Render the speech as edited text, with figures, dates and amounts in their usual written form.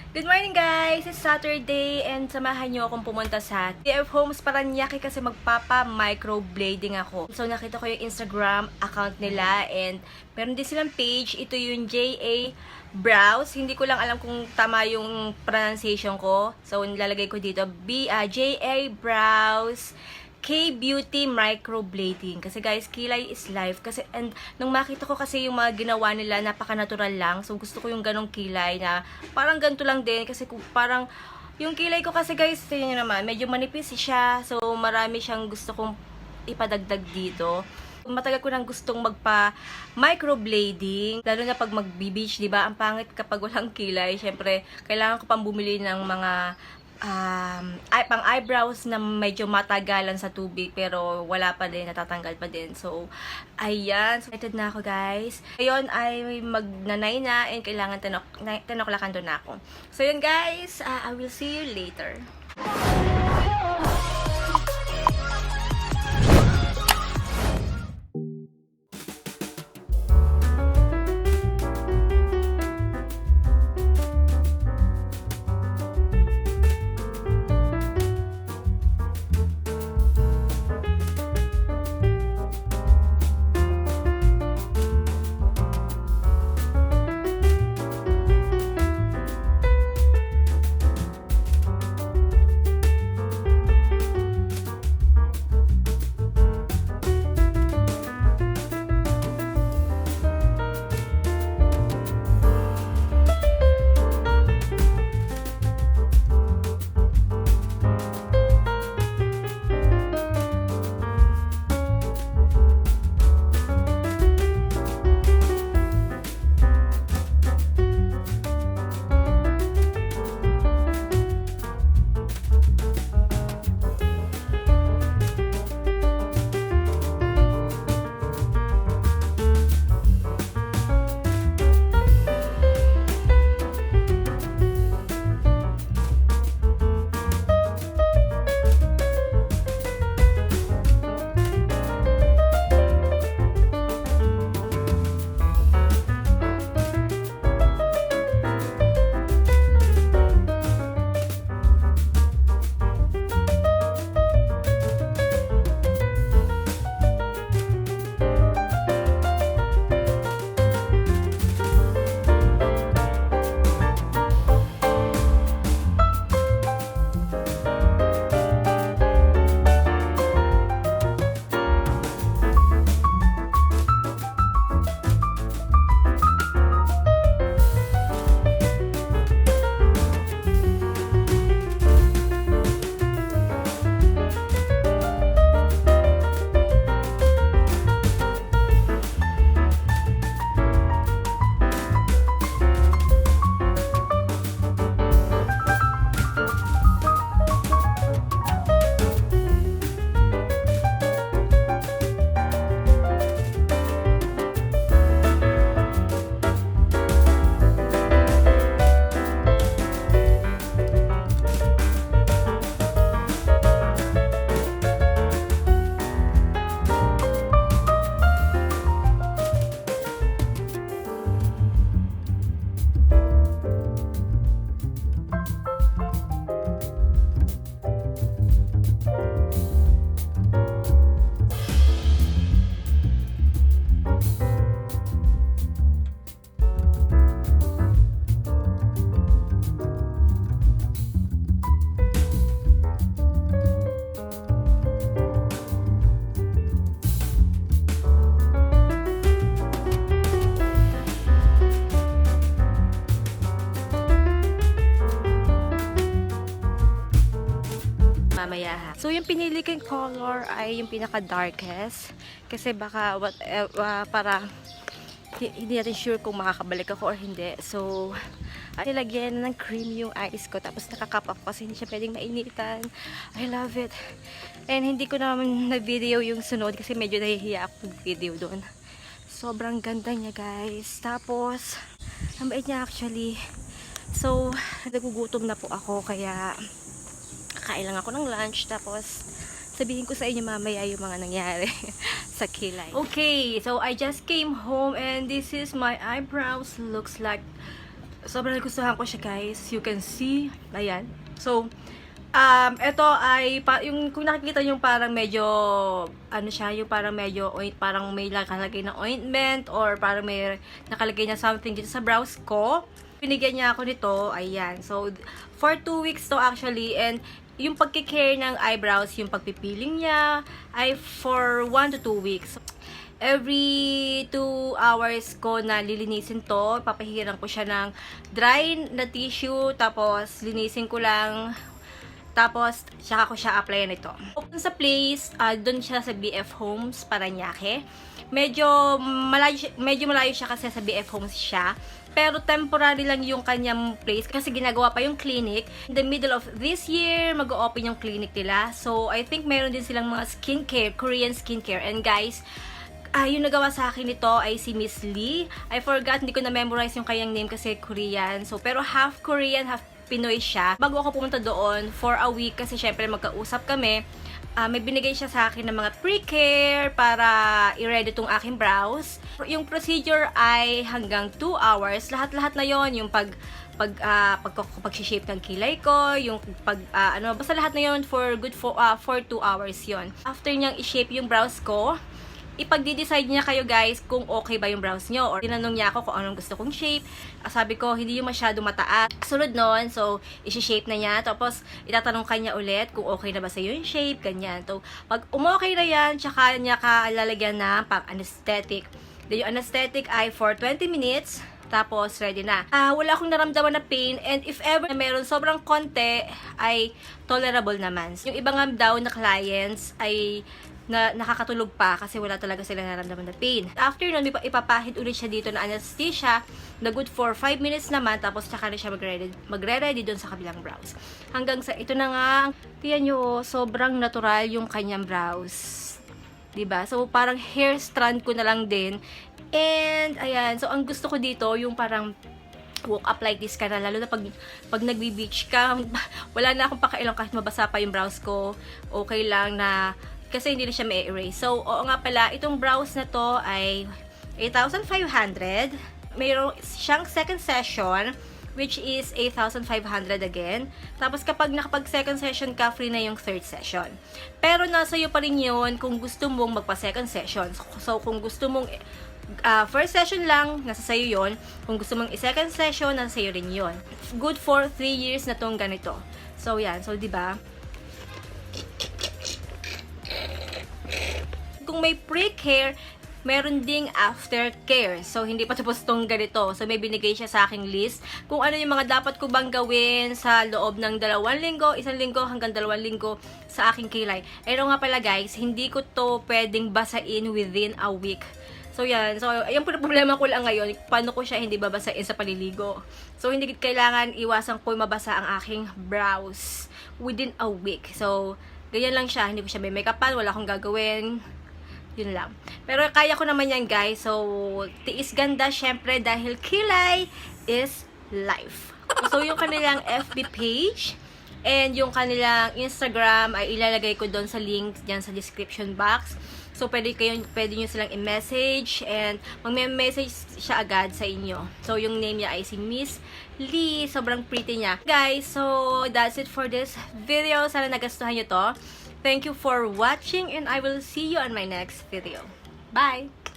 Good morning guys! It's Saturday and samahan nyo akong pumunta sa TF Homes Paranaque kasi magpapa-microblading ako. So nakita ko yung Instagram account nila and meron din silang page. Ito yung JL Brows. Hindi ko lang alam kung tama yung pronunciation ko. So nilalagay ko dito JL Brows K-Beauty Microblading. Kasi guys, Kilay is life. Kasi, and nung makita ko kasi yung mga ginawa nila, napaka-natural lang. So, gusto ko yung ganong kilay na parang ganito lang din. Kasi parang, yung kilay ko kasi guys, tingnan nyo naman, medyo manipis siya. So, marami siyang gusto kong ipadagdag dito. Matagal ko nang gustong magpa-microblading. Lalo na pag mag-beach, diba? Ang pangit kapag walang kilay. Siyempre, kailangan ko pang bumili ng mga pang eyebrows na medyo matagalan sa tubig pero wala pa din, natatanggal pa din. So, ayan. So, excited na ako guys. Ngayon ay magnanay na and kailangan 10 o'clock doon na ako. So, yun guys. I will see you later. Mamaya ha. So, yung pinili kong color ay yung pinaka-darkest. Kasi baka para hindi natin sure kung makakabalik ako or hindi. So, nilagyan ng cream yung eyes ko. Tapos nakakap ako kasi hindi siya pwedeng mainitan. I love it. And hindi ko naman na-video yung sunod kasi medyo nahihiya ako mag-video doon. Sobrang ganda niya guys. Tapos, ang bait niya actually. So, nagugutom na po ako kaya kakain lang ako ng lunch. Tapos, sabihin ko sa inyo mamaya yung mga nangyari sa Kilay. Okay, so I just came home and this is my eyebrows. Looks like sobrang nagustuhan ko siya, guys. You can see. Ayan. So, ito ay, yung, kung nakikita yung parang medyo, ano siya, yung parang medyo, parang may nakalagay na ointment, or parang may nakalagay na something dito sa brows ko. Binigyan niya ako nito, ayan. So, for 2 weeks to actually, and yung pagkikare ng eyebrows, yung pagpipiling niya, ay for 1 to 2 weeks. Every 2 hours ko na lilinisin to, papahiran ko siya ng dry na tissue, tapos linisin ko lang, tapos saka ko siya applyan ito. Open sa place, doon siya sa BF Homes, Paranaque. Medyo malayo siya kasi sa BF Homes siya. Pero temporary lang yung kanyang place kasi ginagawa pa yung clinic. In the middle of this year, mag-o-open yung clinic nila. So, I think meron din silang mga skincare, Korean skincare. And guys, yung nagawa sa akin nito ay si Miss Lee. I forgot, hindi ko na-memorize yung kanyang name kasi Korean. So, pero half Korean, half Pinoy siya. Bago ako pumunta doon for a week kasi syempre magkausap kami, may binigay siya sa akin ng mga pre-care para i-ready tong aking brows. Yung procedure ay hanggang 2 hours. Lahat-lahat na yon, yung pag-shape ng kilay ko, yung basta lahat na yon for 2 hours yon. After niyang i-shape yung brows ko, ipagdi-decide niya kayo guys kung okay ba yung brows nyo. Or tinanong niya ako kung anong gusto kong shape. Sabi ko, hindi yung masyado mataas. Sunod nun, so, isi-shape na niya. Tapos, itatanong kanya ulit kung okay na ba sa'yo yung shape, ganyan. So, pag umokay na yan, tsaka niya lalagyan na pang-anesthetic. Then, yung anesthetic ay for 20 minutes. Tapos, ready na. Wala akong naramdaman na pain. And if ever na meron sobrang konti, ay tolerable naman. Yung ibang daw na clients ay nakakatulog pa kasi wala talaga sila nararamdaman na pain. After nun, ipapahid ulit siya dito na anesthesia na good for 5 minutes naman, tapos tsaka na siya magre-ready doon sa kabilang brows. Hanggang sa ito na nga, tiyan nyo, sobrang natural yung kanyang brows. Diba? So, parang hair strand ko na lang din. And, ayan, so ang gusto ko dito, yung parang walk up like this ka na, lalo na pag nagbi-beach ka, wala na akong pakailang kahit mabasa pa yung brows ko, okay lang na kasi hindi na siya may erase. So, oo nga pala, itong brows na to ay 8,500. Mayroon siyang second session, which is 8,500 again. Tapos, kapag nakapag second session ka, free na yung third session. Pero, nasa iyo pa rin yun kung gusto mong magpa-second session. So, kung gusto mong first session lang, nasa sayo yun. Kung gusto mong i-second session, nasa sayo rin yun. Good for 3 years na tong ganito. So, yan. So, diba? Kung may pre-care, meron ding after-care. So, hindi pa tapos tong ganito. So, may binigay siya sa aking list kung ano yung mga dapat ko bang gawin sa loob ng 2 linggo, 1 linggo hanggang 2 linggo sa aking kilay. Pero nga pala guys, hindi ko to pwedeng basain within a week. So, yan. So, yung problema ko lang ngayon, paano ko siya hindi babasain sa paliligo. So, hindi kailangan iwasan ko mabasa ang aking brows within a week. So, ganyan lang siya. Hindi ko siya may make-upan, wala akong gagawin. Yun lang. Pero kaya ko naman yan guys. So, tiis ganda syempre dahil Kilay is life. So, yung kanilang FB page and yung kanilang Instagram ay ilalagay ko doon sa link dyan sa description box. So, pwede nyo silang i-message and mag-message siya agad sa inyo. So, yung name niya ay si Miss Lee. Sobrang pretty niya. Guys, so that's it for this video. Sana nagustuhan nyo to. Thank you for watching and I will see you on my next video. Bye!